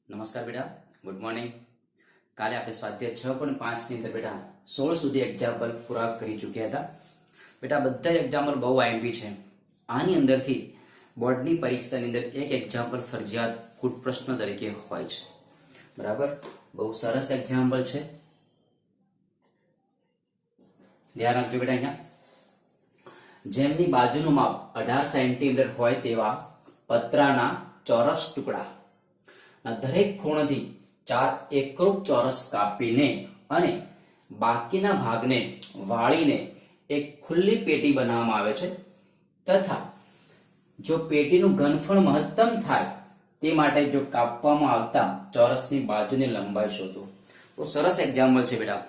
નમસ્કાર બેટા, good morning. કાલે આપણે સ્વાધ્યાય 6.5 ની અંદર બેટા 16 સુધી એક્ઝામ્પલ પૂરા કરી ચૂક્યા હતા. બેટા બધા જ એક્ઝામ્પલ બહુ આઈએમપી છે. આની અંદરથી બોર્ડની પરીક્ષાની અંદર એક એક્ઝામ્પલ ફરજિયાત કુટ પ્રશ્ન તરીકે હોય છે. બરાબર, બહુ સરસ એક્ઝામ્પલ છે, ધ્યાન રાખજો બેટા. અહીંયા જેમની બાજુનું માપ 18 સેન્ટીમીટર હોય તેવા પતરાના ચોરસ ટુકડા દરેક ખૂણેથી 4 એકરૂપ ચોરસ કાપીને અને બાકીના ભાગને વાળીને એક ખુલ્લી પેટી બનાવવામાં આવે છે તથા જો પેટીનું ઘનફળ મહત્તમ થાય તે માટે જો કાપવામાં આવતા ચોરસની બાજુની લંબાઈ શોધો. તો સરસ એક્ઝામ્પલ છે બેટા.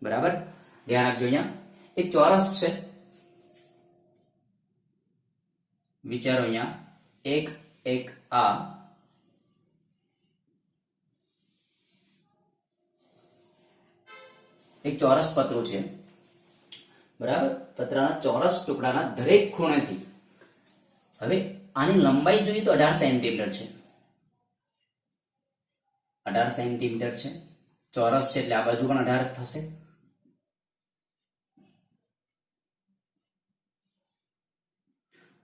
બરાબર, ધ્યાન રાખજો. અહીંયા એક ચોરસ છે, વિચારો. અહીંયા એક આ એક ચોરસ પતરું છે. બરાબર, પતરાના ચોરસ ટુકડાના દરેક ખૂણેથી, હવે આની લંબાઈ જોઈએ તો 18 સેન્ટીમીટર છે. 18 સેન્ટીમીટર છે, ચોરસ છે એટલે આ બાજુ પણ 18 થશે.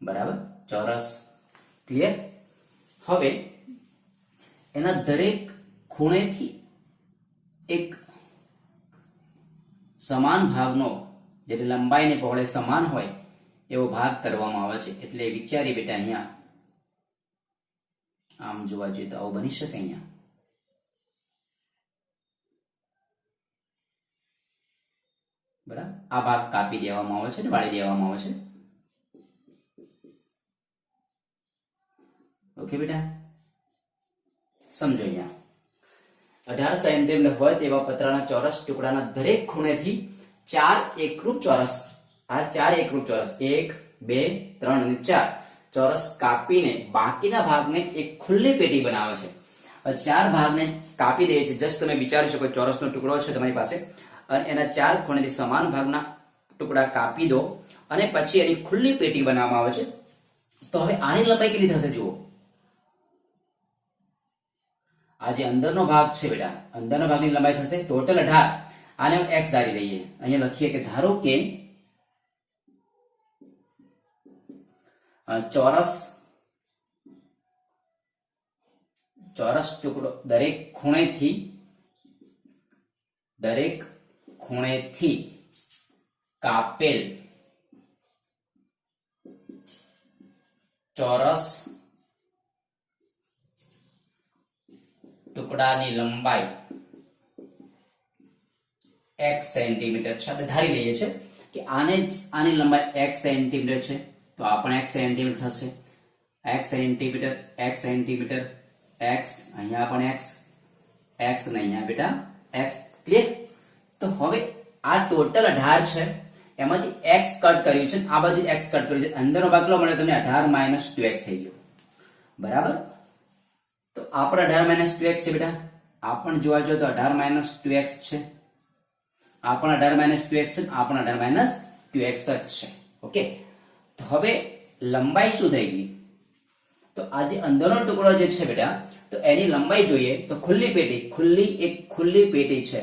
બરાબર, ચોરસ ક્લિયર. હવે એના દરેક ખૂણેથી એક સમાન ભાગનો, જેની લંબાઈ ને પહોળાઈ સમાન હોય એવો ભાગ કરવામાં આવે છે. એટલે વિચારી બેટા, અહીંયા આમ જોવા જોઈએ તો આવું બની શકે. અહીંયા બરાબર, આ ભાગ કાપી દેવામાં આવે છે ને વાળી દેવામાં આવે છે. ઓકે બેટા, સમજો. અહીંયા 18 સેન્ટીમીટર હોય તેવા પતરાના ચોરસ ટુકડાના દરેક ખૂણેથી 4 એકરૂપ ચોરસ, આ 4 એકરૂપ ચોરસ 1 2 3 અને 4 ચોરસ કાપીને બાકીના ભાગને એક ખુલ્લી પેટી બનાવે છે. 4 ભાગને કાપી દે છે. જસ્ટ તમે વિચારી શકો, ચોરસનો ટુકડો છે તમારી પાસે અને એના 4 ખૂણેથી સમાન ભાગના ટુકડા કાપી દો અને પછી એની ખુલ્લી પેટી બનાવવામાં આવે છે. તો હવે આની લંબાઈ કેટલી થશે જુઓ. આ જે અંદરનો ભાગ છે બેટા, અંદરનો ભાગની લંબાઈ થશે ટોટલ 18. આને x ધારી લઈએ. અહીંયા લખીએ કે ધારો કે ચોરસ ટુકડો દરેક ખૂણેથી કાપેલ ચોરસ ટુકડાની લંબાઈ x સેન્ટીમીટર છે. આપણે ધારી લઈએ છીએ કે આની લંબાઈ x સેન્ટીમીટર છે, તો આ પણ x સેન્ટીમીટર થશે. x centimetre, x centimetre, x, અહીંયા પણ x અને અહીંયા બેટા x. ક્લિયર. તો હવે આ ટોટલ 18 છે, એમાંથી x કટ કર્યું છે, આ બાજુ x કટ કર્યું છે. અંદરનો ભાગ કેટલો મળે તમને? 18 - 2x થઈ ગયો. બરાબર, તો આ પણ 18 - 2x છે બેટા. આ પણ જોવા જોઈએ તો 18 - 2x છે. આ પણ 18 - 2x છે. આ પણ 18 - 2x જ છે. ઓકે, તો હવે લંબાઈ શું થઈ ગઈ? તો આ જે અંદરનો ટુકડો જે છે બેટા, તો એની લંબાઈ જોઈએ તો ખુલ્લી પેટી, એક ખુલ્લી પેટી છે,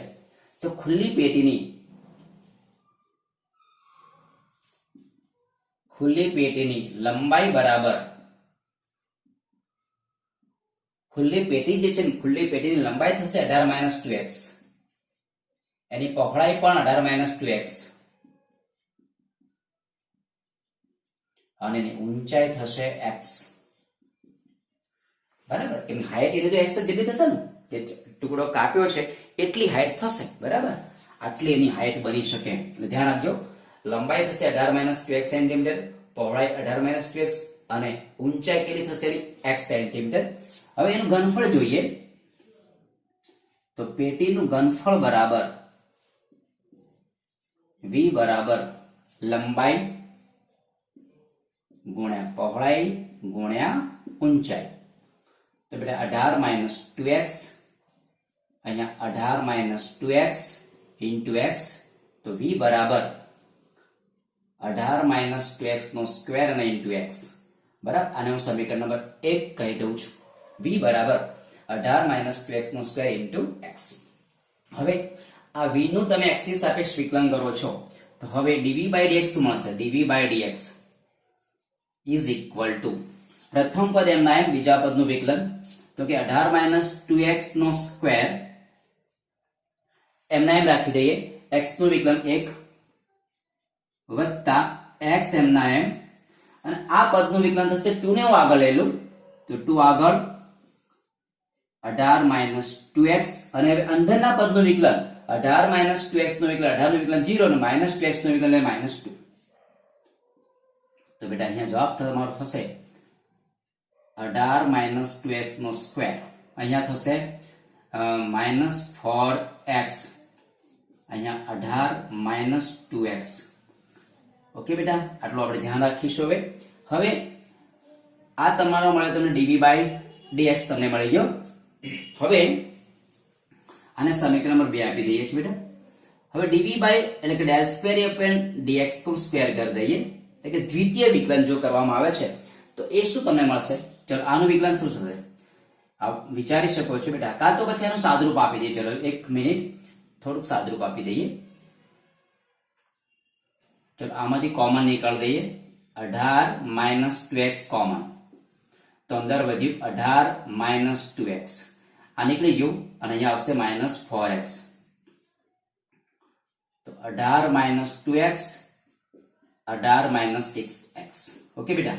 તો ખુલ્લી પેટીની લંબાઈ બરાબર, ખુલ્લી પેટી જે છે ને, ખુલ્લી પેટીની લંબાઈ થશે 18 - 2x, એની પહોળાઈ પણ 18 - 2x અને એની ઊંચાઈ થશે x. બરાબર, કેમ હાઈટ એની તો x જેટલી થશે ને, જે ટુકડો કાપ્યો છે એટલી હાઈટ થશે. બરાબર, આટલી એની હાઈટ બની શકે. એટલે ધ્યાન રાખજો, લંબાઈ થશે 18 - 2x સેન્ટીમીટર, પહોળાઈ 18 - 2x અને ઊંચાઈ કેટલી થશે એની x સેન્ટીમીટર. હવે એનું ઘનફળ જોઈએ તો પેટીનું ઘનફળ બરાબર v બરાબર લંબાઈ ગુણ્યા પહોળાઈ ગુણ્યા ઊંચાઈ. તો બેટા 18 - 2x, અહીંયા 18 - 2x into x, તો v બરાબર 18 - 2x નો સ્ક્વેર અને into x. બરાબર, આને હું સમીકરણ નંબર 1 કહી દઉં છું. v બરાબર 18 માઇનસ 2x નો સ્ક્વેર ઇન્ટુ x. હવે આ v નું તમે x ની સાપેક્ષ વિકલન કરો છો તો હવે dv બાય dx શું મળશે? dv by dx is equal to પ્રથમ પદ એમના એમ, બીજા પદનું વિકલન તો કે 18 માઇનસ 2x નો સ્ક્વેર એમના એમ રાખી દઈએ, x નું વિકલન 1 વત્તા x એમના એમ, અને આ પદનું વિકલન થશે 2 ને હું આગળ લઈ લઉં તો 2 આગળ 18 માઇનસ 2x, અને હવે અંદરના પદનું વિકલન 18 માઇનસ 2x નું વિકલન, 18 નું વિકલન 0 અને માઇનસ 2x નું વિકલન માઇનસ 2. તો બેટા અહીંયા જવાબ તમારો થશે 18 માઇનસ 2x નો સ્ક્વેર, અહીંયા થશે માઇનસ 4x, અહીંયા 18 માઇનસ 2x. ઓકે બેટા, આટલું આપણે ધ્યાન રાખીશું. હવે આ તમારો મળે તમને dv બાય dx તમને મળી ગયો. હવે આને સમીકરણ નંબર 2 આપી દઈએ છીએ બેટા. હવે dv બાય એટલે કે del સ્ક્વેર upon dx નું સ્ક્વેર કરી દઈએ, એટલે કે દ્વિતીય વિકલન જો કરવામાં આવે છે તો એ શું તમને મળશે? ચલો આનું વિકલન શું થશે આપ વિચારી શકો છો બેટા, કાં તો પછી એનું સાદુરૂપ આપી દઈએ. ચલો 1 મિનિટ થોડુંક સાદુરૂપ આપી દઈએ. ચલો આમાંથી કોમન નીકાળી દઈએ, 18 માઇનસ 2x કોમન, તો અંદર વધ્યું 18 માઇનસ 2x, આ નીકળી ગયું અને અહીંયા આવશે માઇનસ 4x. તો 18 minus 2x, 18 minus 6x. Okay બેટા,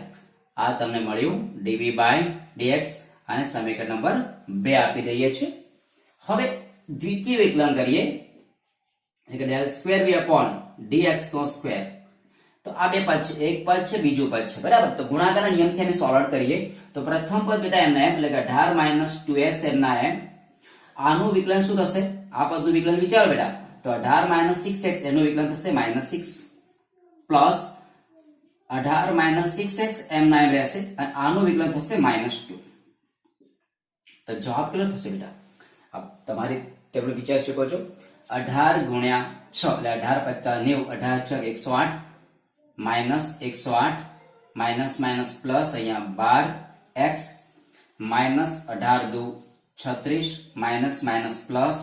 આ તમને મળ્યું dv બાય dx, અને સમીકરણ નંબર 2 આપી દઈએ છીએ. હવે દ્વિતીય વિકલન કરીએ, એટલે કે del square v upon dx નો સ્ક્વેર. તો આ બે પદ છે, એક પદ છે, બીજું પદ છે, બરાબર. તો ગુણાકારના નિયમથી એને સોલ્વ કરીએ તો પ્રથમ પદ બેટા એમના એમ, એટલે કે 18 માઇનસ 2x એમના એમ, આનું વિકલન શું થશે? આ પદનું વિકલન વિચારો બેટા, તો 18 માઇનસ 6x એનું વિકલન થશે માઇનસ 6 પ્લસ 18 માઇનસ 6x એમના એમ રહેશે, અને આનું વિકલન થશે માઇનસ 2. તો જવાબ કેટલો થશે બેટા? આપ તમારી ટેબલ વિચારી શકો છો. 18 ગુણ્યા 6 એટલે 18 50 90, 18 6 108 માઇનસ 108 માઇનસ માઇનસ પ્લસ અહીંયા 12x માઇનસ 18 દુ 36 માઇનસ માઇનસ પ્લસ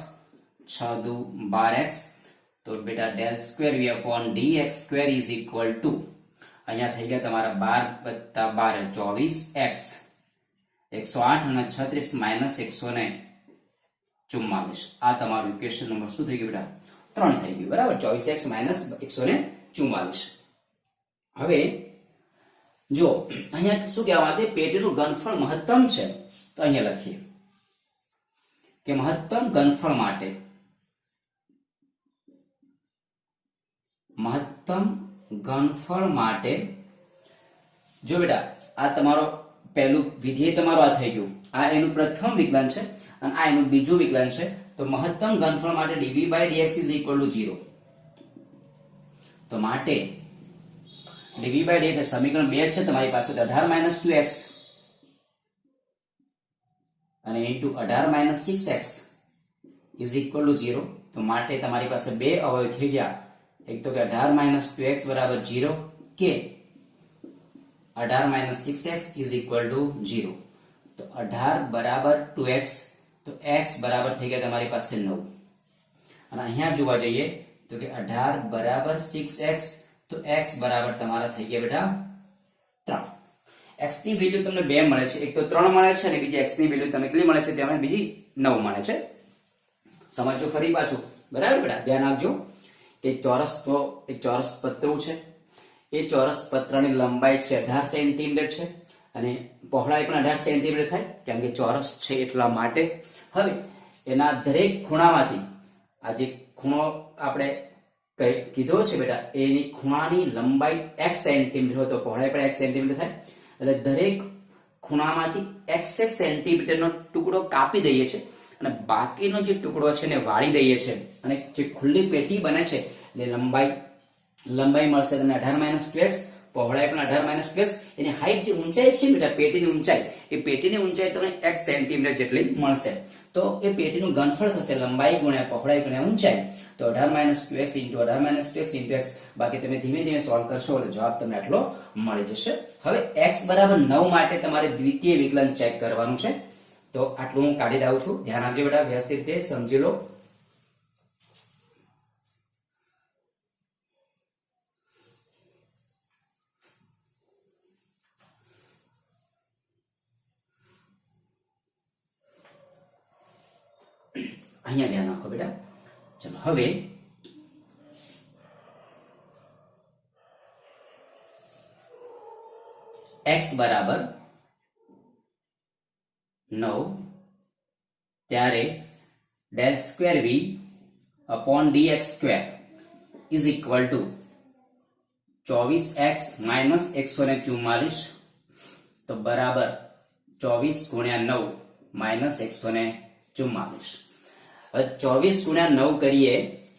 6 દુ 12x. તો બેટા del square v upon dx square is equal two અહીંયા થઈ ગયા તમારા 12 + 12 24x, 108 અને 36 માઇનસ 144. આ તમારું ઇક્વેશન નંબર શું થઈ ગયું બેટા? 3 થઈ ગયું, બરાબર. 24x minus 144. હવે જો અહીંયા શું કહેવામાં આવે છે? પેટીનું ઘનફળ મહત્તમ છે, તો અહીંયા લખીએ કે મહત્તમ ઘનફળ માટે જો બેટા આ તમારો પહેલું વિધેય તમારો આ થઈ ગયું, આ એનું પ્રથમ વિકલન છે અને આ એનું બીજું વિકલન છે. તો મહત્તમ ઘનફળ માટે dv by dx is equal to 0. તો માટે dv બાય dx સમીકરણ 2 છે તમારી પાસે, 18 માઇનસ 2x અને into 18 minus 6x is equal to 0. તો માટે તમારી પાસે બે અવયવ થઈ ગયા, એક તો કે 18 માઇનસ 2x બરાબર 0 કે 18 minus 6x is equal to 0. તો 18 બરાબર 2x, તો x બરાબર થઈ ગયા તમારી પાસે 9, અને અહીંયા જોવા જઈએ તો કે 18 બરાબર 6x, તો x બરાબર તમારા થઈ ગયા બેટા 3. x ની વેલ્યુ તમને 2 મળે છે, એક તો 3 મળે છે અને બીજી x ની વેલ્યુ તમને કેટલી મળે છે? તેમાં બીજી 9 મળે છે. સમજો ફરી પાછું, બરાબર બેટા? ધ્યાન આપજો. એક ચોરસ પતરું છે, એ ચોરસ પત્રની લંબાઈ છે 18 સેન્ટીમીટર છે અને પહોળાઈ પણ 18 સેન્ટીમીટર થાય, કેમ કે ચોરસ છે એટલા માટે. હવે એના દરેક ખૂણામાંથી આ જે ખૂણો આપણે કીધો છે બેટા, એની ખૂણાની લંબાઈ x સેન્ટીમીટર હોય તો પહોળાઈ પણ x સેન્ટીમીટર થાય, એટલે દરેક ખૂણામાંથી x સેન્ટીમીટરનો ટુકડો કાપી દઈએ છે અને બાકીનો જે ટુકડો છે એને વાળી દઈએ છે, અને જે ખુલ્લી પેટી બને છે એટલે લંબાઈ મળશે તમને 18 - 2x, પહોળાઈ પણ 18 - 2x. એની હાઈટ જે ઊંચાઈ છે બેટા, પેટીની ઊંચાઈ, એ પેટીની ઊંચાઈ તમને x સેન્ટીમીટર જેટલી મળશે. તો એ પેટીનું ઘનફળ થશે લંબાઈ ગુણ્યા પહોળાઈ ગુણ્યા ઊંચાઈ. તો 18 - 2x * 18 - 2x * x. બાકી તમે ધીમે ધીમે સોલ્વ કરશો એટલે જવાબ તમને આટલો મળી જશે. હવે x બરાબર 9 માટે તમારે દ્વિતીય વિકલન ચેક કરવાનું છે. તો આટલું હું કાઢી દઉં છું, ધ્યાન આપજો બેટા, વ્યવસ્થિત રીતે સમજી લો. અહીંયા ધ્યાન રાખો બેટા. ચલો હવે x બરાબર 9 ત્યારે del square v upon dx square is equal to 24x minus 144, તો બરાબર 24 ગુણ્યા 9 minus 144. હવે 24 ગુણ્યા 9 કરીએ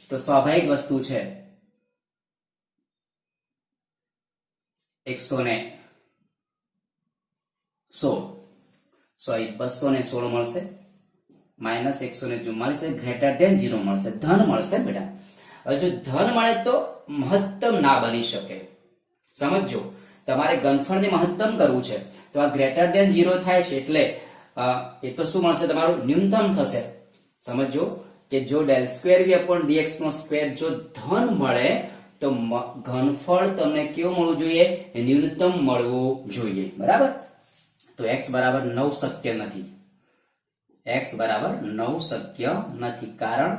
તો સ્વાભાવિક વસ્તુ છે 216 મળશે, માઇનસ 144 ગ્રેટર ધેન 0 મળશે, ધન મળશે બેટા. હવે જો ધન મળે તો મહત્તમ ના બની શકે. સમજો, તમારે ઘનફળને મહત્તમ કરવું છે તો આ ગ્રેટર ધેન 0 થાય છે એટલે એ તો શું મળશે, તમારું ન્યૂનતમ થશે. સમજો કે જો del square v upon dx નો સ્ક્વેર જો ધન મળે તો ઘનફળ તમને કેવું મળવું જોઈએ, ન્યૂનતમ મળવું જોઈએ. બરાબર. તો x બરાબર 9 શક્ય નથી. x બરાબર 9 શક્ય નથી, કારણ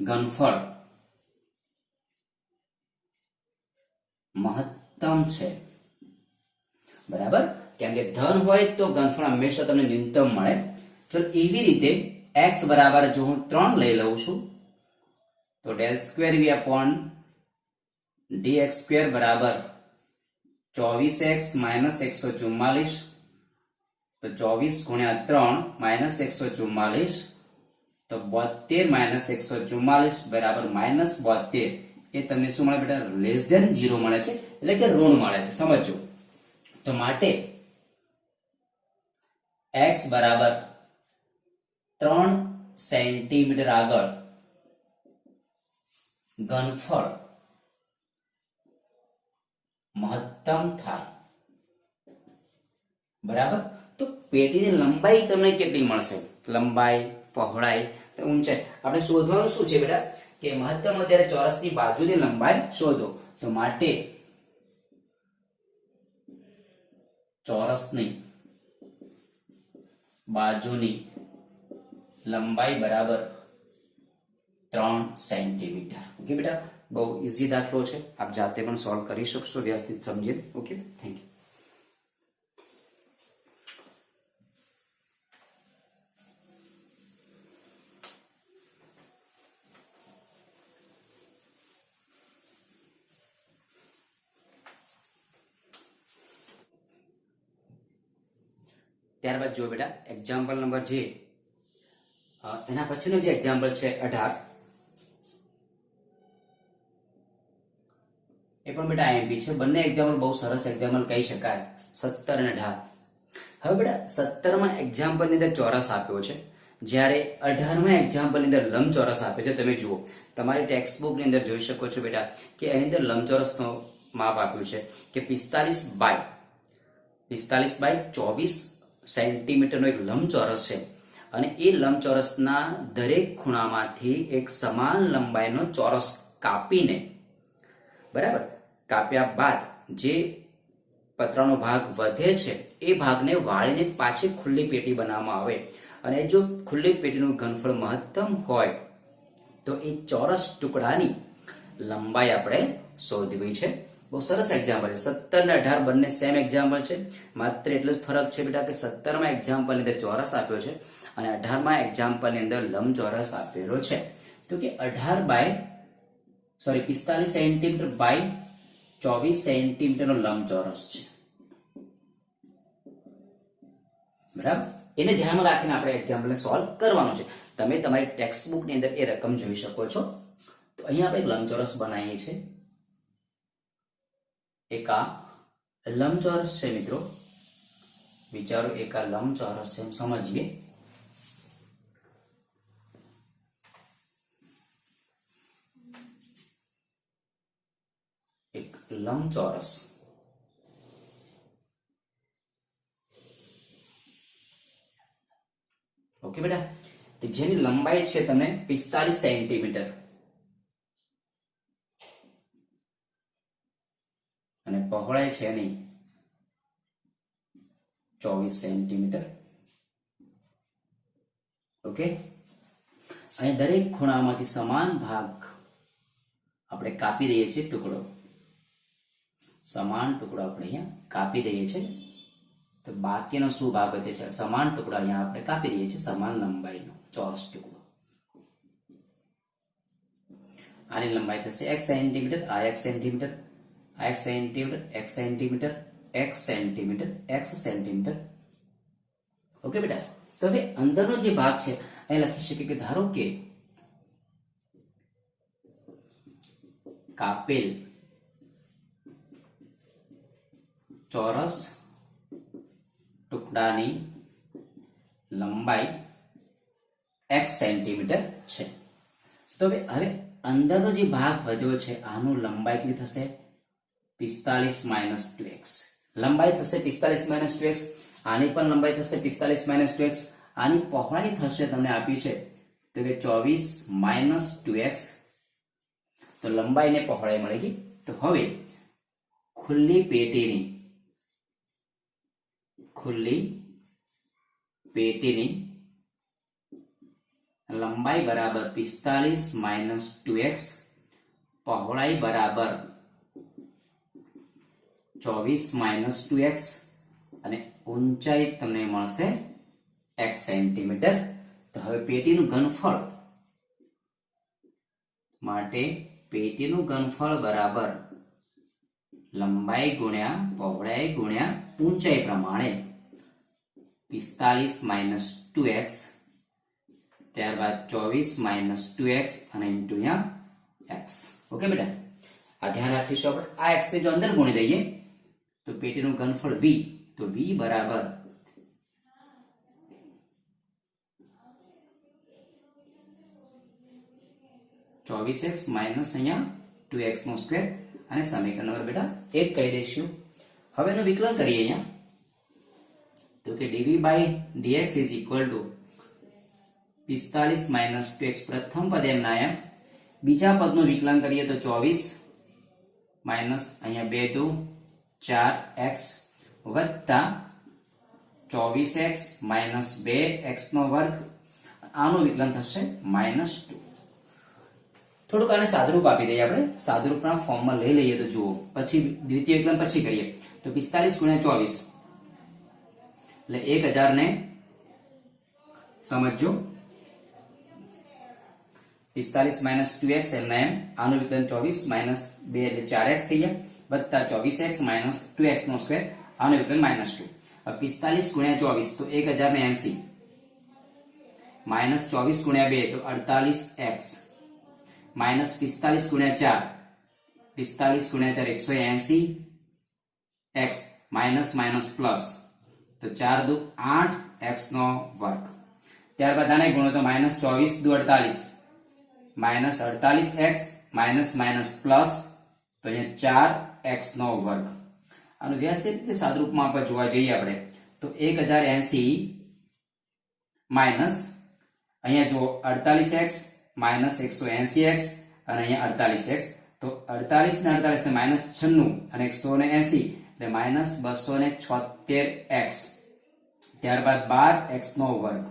ઘનફળ મહત્તમ છે. બરાબર, કેમ કે ધન હોય તો ઘનફળ હંમેશા તમને ન્યૂનતમ મળે. તો એવી રીતે x બરાબર જો હું 3 લઈ લઉં છું તો del square v upon dx square બરાબર 24x minus 144, તો 24 ગુણ્યા 3 minus 144, તો 72 minus 144 બરાબર minus 72. એ તમને શું મળે બેટા, લેસ ધેન 0 મળે છે, એટલે કે ઋણ મળે છે. સમજો, તો માટે x બરાબર 3 સેન્ટીમીટર આગળ ઘનફળ મહત્તમ થાય. બરાબર. તો પેટીની લંબાઈ તમને કેટલી મળશે, લંબાઈ, પહોળાઈ, ઊંચાઈ આપણે શોધવાનું શું છે બેટા, કે મહત્તમ અત્યારે ચોરસની બાજુની લંબાઈ શોધો. તો માટે ચોરસની બાજુની લંબાઈ બરાબર 3 સેન્ટીમીટર. ઓકે બેટા, બહુ ઈઝી દાખલો છે, આપ જાતે પણ સોલ્વ કરી શકશો વ્યવસ્થિત સમજીને. Okay, thank you. ત્યારબાદ જો બેટા એક્ઝામ્પલ નંબર જે એના પછીનો જે એક્ઝામ્પલ છે 18, એ પણ બેટા આઈએમપી છે. બંને એક્ઝામ્પલ બહુ સરસ એક્ઝામ્પલ કહી શકાય, 17 અને 18. હવે બેટા 17માં એક્ઝામ્પલ ની અંદર ચોરસ આપ્યો છે, જ્યારે 18માં એક્ઝામ્પલ ની અંદર લંબચોરસ આપ્યો છે. તમે જુઓ, તમારી ટેક્સ્ટ બુક ની અંદર જોઈ શકો છો બેટા કે એની અંદર લંબચોરસનો માપ આપ્યું છે કે 45 બાય 24 સેન્ટીમીટરનો એક લંબચોરસ છે, અને એ લંબચોરસના દરેક ખૂણામાંથી એક સમાન લંબાઈનો ચોરસ કાપીને, બરાબર, કાપ્યા બાદ જે પતરાનો ભાગ વધે છે એ ભાગને વાળીને પાછી ખુલ્લી પેટી બનાવવામાં આવે, અને જો ખુલ્લી પેટીનું ઘનફળ મહત્તમ હોય તો એ ચોરસ ટુકડાની લંબાઈ આપણે શોધવી છે. બહુ સરસ એક્ઝામ્પલ છે. 17 અને 18 બંને સેમ એક્ઝામ્પલ છે, માત્ર એટલો જ ફરક છે બેટા કે 17માં એક્ઝામ્પલ ની અંદર ચોરસ આપ્યો છે અને 18માં એક્ઝામ્પલ ની અંદર લંબચોરસ આપેલો છે. તો કે 45 સેન્ટીમીટર બાય 24 સેન્ટીમીટર નો લંબચોરસ છે. બરાબર, એને ધ્યાનમાં રાખીને આપણે એક્ઝામ્પલને સોલ્વ કરવાનું છે. તમે તમારી ટેક્સ્ટ બુક ની અંદર એ રકમ જોઈ શકો છો. તો અહીંયા આપણે લંબચોરસ બનાવીએ છીએ. એક આ લંબચોરસ છે મિત્રો, વિચારો એક આ લંબચોરસ છે, સમજીએ. એક લંબચોરસ, ઓકે બેટા, જેની લંબાઈ છે તમને 45 સેન્ટીમીટર અને પહોળાઈ છે એની 24 સેન્ટીમીટર. ઓકે, અહીં દરેક ખૂણામાંથી સમાન ભાગ આપણે કાપી દઈએ છીએ, ટુકડો સમાન ટુકડો આપણે અહીંયા કાપી દઈએ છીએ. તો બાકીનો શું ભાગ બચે છે? સમાન ટુકડો અહીંયા આપણે કાપી દઈએ છીએ, સમાન લંબાઈનો ચોરસ ટુકડો. આની લંબાઈ થશે x સેન્ટીમીટર, આ x સેન્ટીમીટર, આ x centimetre, x centimetre, x centimetre, x centimetre. Okay બેટા, તો હવે અંદરનો જે ભાગ છે અહીં લખી શકીએ કે ધારો કે કાપેલ ચોરસ ટુકડાની લંબાઈ x સેન્ટીમીટર છે. તો હવે અંદરનો જે ભાગ વધ્યો છે આનું લંબાઈ કેટલી થશે? 45 માઇનસ 2x. લંબાઈ થશે 45 માઇનસ 2x. આની પણ લંબાઈ થશે 45 માઇનસ 2x. આની પહોળાઈ થશે, તમને આપી છે તો કે 24 માઇનસ 2x. તો લંબાઈ ને પહોળાઈ મળી ગઈ. તો હવે ખુલ્લી પેટીની લંબાઈ બરાબર 45 માઇનસ 2x, પહોળાઈ બરાબર 24 માઇનસ 2x અને ઊંચાઈ તમને મળશે x સેન્ટીમીટર. તો હવે પેટીનું ઘનફળ માટે પેટીનું ઘનફળ બરાબર લંબાઈ ગુણ્યા પહોળાઈ ગુણ્યા ઊંચાઈ પ્રમાણે 45 માઇનસ 2x, ત્યારબાદ 24 માઇનસ 2x અને ઇન્ટુ x. ઓકે બેટા, આ ધ્યાન રાખીશું આપણે. આ x ને જો અંદર ગુણી દઈએ તો પેટીનું ઘનફળ v, તો v બરાબર 24x માઇનસ અહીંયા 2x નો સ્ક્વેર અને સમીકરણ નંબર બેટા 1 કહી દઈશું. હવે એનું વિકલન કરીએ અહીંયા તો કે dv by dx is equal to 45 minus 2x પ્રથમ પદ એમના એમ, બીજા પદનું વિકલન કરીએ તો 24 માઇનસ અહીંયા 2 2 4x વત્તા 24x માઇનસ 2x નો વર્ગ, આનું વિકલન થશે માઇનસ 2. થોડુંક આને સાદુરૂપ આપી દઈએ આપણે, સાદુરૂપના ફોર્મમાં લઈ લઈએ તો જુઓ, પછી દ્વિતીય વિકલન પછી કરીએ તો 45 ગુણ્યા 24 એટલે 1000 ને સમજો 45 માઇનસ 2x એમના એમ, આનું વિકલન 24 માઇનસ 2 એટલે 4x થઈ ગયા વત્તા 24x માઇનસ 2x નો સ્ક્વેર, આનું વિકલન માઇનસ 2. હવે 45 ગુણ્યા 24 તો 1080 માઇનસ 24 ગુણ્યા 2 તો 48x માઇનસ 45 ગુણ્યા 4, 45 ગુણ્યા 4 180x માઇનસ માઇનસ પ્લસ તો 4 દુ 8x નો વર્ગ. ત્યારબાદ આને ગુણો તો માઇનસ 24 દુ 48 minus 48x minus minus plus તો અહીંયા 4x નો વર્ગ. આનું વ્યવસ્થિત રીતે સાદુરૂપમાં આપણે જોવા જઈએ આપણે તો 1080 માઇનસ અહીંયા જો 48x માઇનસ 180x અને અહીંયા 48x, તો 48 ને 48 ને માઇનસ 96 અને 180 એટલે માઇનસ 276x, ત્યારબાદ 12x નો વર્ગ.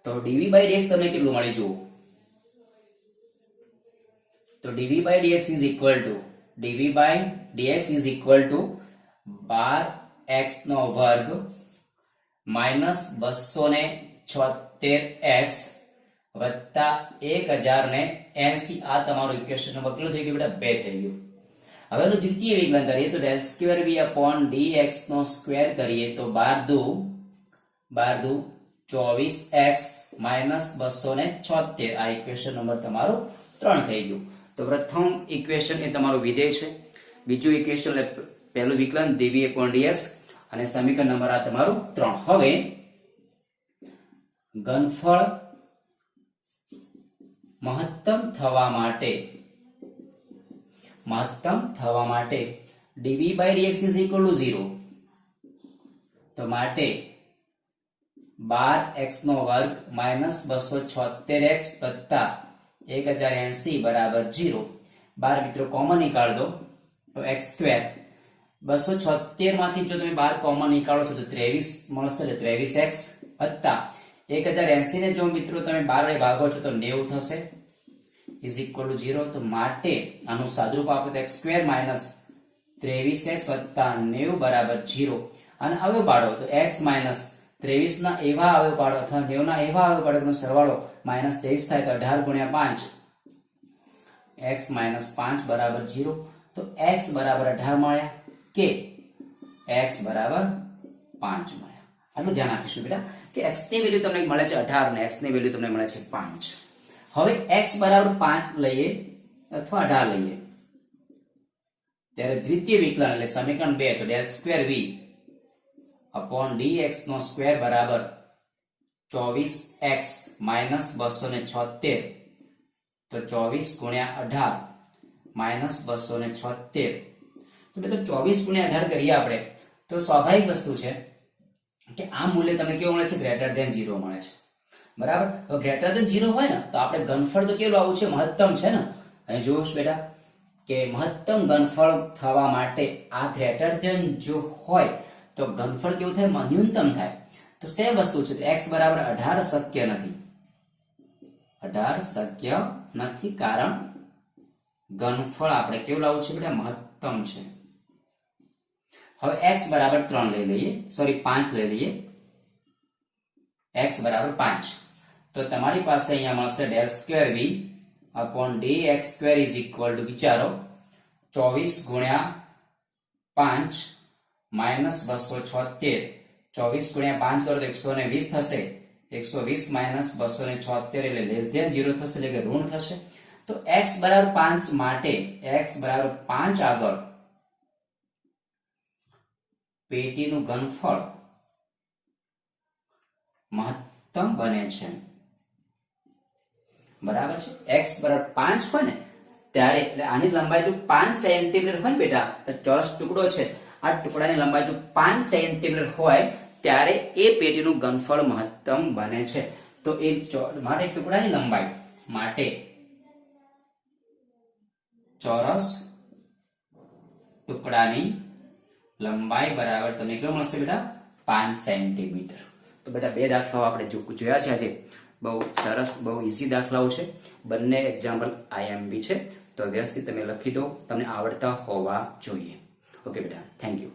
તો dv by dx તમને કેટલું મળી જુઓ તો dv by dx is equal to 12x નો વર્ગ માઇનસ 276x વત્તા 1080. આ તમારું ઇક્વેશન નંબર કેટલું થઈ ગયું બેટા? 2 થઈ ગયું. હવે એનું દ્વિતીય વિકલન કરીએ તો del square v upon dx નો સ્ક્વેર કરીએ તો 12 દુ 24x માઇનસ 276. આ ઇક્વેશન નંબર તમારું 3 થઈ ગયું. તો પ્રથમ ઇક્વેશન એ તમારું વિધેય છે, બીજું ઇક્વેશન એટલે પહેલું વિકલન dv upon dx અને સમીકરણ નંબર આ તમારું 3. હવે ઘનફળ મહત્તમ થવા માટે dv by dx is equal to 0. તો માટે 12x નો વર્ગ માઇનસ 276x વત્તા 1080 બરાબર 0. 12 મિત્રો કોમન નીકાળ દો તો x સ્ક્વેર 276 માંથી જો તમે 12 કોમન નીકાળો છો તો 23 મળશે, એટલે 23x વત્તા 1080 ને જો મિત્રો તમે 12 વડે ભાગો છો તો 90 થશે ઇઝ ઇક્વલ ટુ 0. તો માટે આનું સાદુરૂપ આપો તો x સ્ક્વેર માઇનસ 23x વત્તા 90 બરાબર 0. અને અવયવ પાડો તો x માઇનસ 23 ના એવા અવયવ પાડો અથવા 90 ના એવા અવયવ પાડોનો સરવાળો માઇનસ 23 થાય તો 18 ગુણ્યા 5 x માઇનસ 5 બરાબર 0. તો x બરાબર 18 મળ્યા કે x બરાબર 5 મળ્યા. આટલું ધ્યાન રાખીશું બેટા કે x ની વેલ્યુ તમને મળે છે 18 અને x ની વેલ્યુ તમને મળે છે 5. હવે x બરાબર 5 લઈએ અથવા 18 લઈએ ત્યારે દ્વિતીય વિકલન એટલે સમીકરણ 2 તો del square v upon dx નો સ્ક્વેર બરાબર 24x માઇનસ 276. તો 24 ગુણ્યા 18 માઇનસ 276. તો મિત્રો 24 ગુણ્યા 18 કરીએ આપણે તો સ્વાભાવિક વસ્તુ છે કે આ મૂલ્ય તમને કેવું મળે છે? ગ્રેટર ધેન 0 મળે છે. બરાબર. તો ગ્રેટર ધેન 0 હોય ને તો આપણે ઘનફળ તો કેવું આવવું છે? મહત્તમ છે ને. અહીં જોવો બેટા કે મહત્તમ ઘનફળ થવા માટે આ ગ્રેટર ધેન જો હોય તો ઘનફળ કેવું થાય? ન્યૂનતમ થાય. તો સેમ વસ્તુ છે. x બરાબર 18 શક્ય નથી. 18 શક્ય નથી કારણ ઘનફળ આપણે કેવું લાવવું છે બેટા? મહત્તમ છે. હવે x બરાબર 3 લઈ લઈએ, સોરી 5 લઈ લઈએ. x બરાબર 5 તો તમારી પાસે અહીંયા મળશે del square v upon dx square is equal to વિચારો 24 ગુણ્યા 5 માઇનસ 276. 24 ગુણ્યા 5 કરો તો 120 થશે. 120 માઇનસ 276 એટલે લેસ ધેન 0 થશે, એટલે કે ઋણ થશે. તો x બરાબર 5 માટે x બરાબર 5 આગળ પેટીનું ઘનફળ મહત્તમ બને છે. બરાબર છે. x બરાબર 5 હોય ને ત્યારે એટલે આની લંબાઈ જો 5 સેન્ટીમીટર હોય ને બેટા, ચોરસ ટુકડો છે, આ ટુકડાની લંબાઈ જો 5 સેન્ટીમીટર હોય ત્યારે એ પેટીનું ઘનફળ મહત્તમ બને છે. તો એ માટે ટુકડાની લંબાઈ માટે ચોરસ ટુકડાની લંબાઈ બરાબર તમને કેટલો મળશે બેટા? 5 સેન્ટીમીટર. તો બેટા બે દાખલાઓ આપણે જોયા છે આજે. બહુ સરસ, બહુ ઈઝી દાખલાઓ છે. બંને એક્ઝામ્પલ IMP છે. તો વ્યવસ્થિત તમે લખી દો, તમને આવડતા હોવા જોઈએ. ઓકે બેટા, થેન્ક યુ.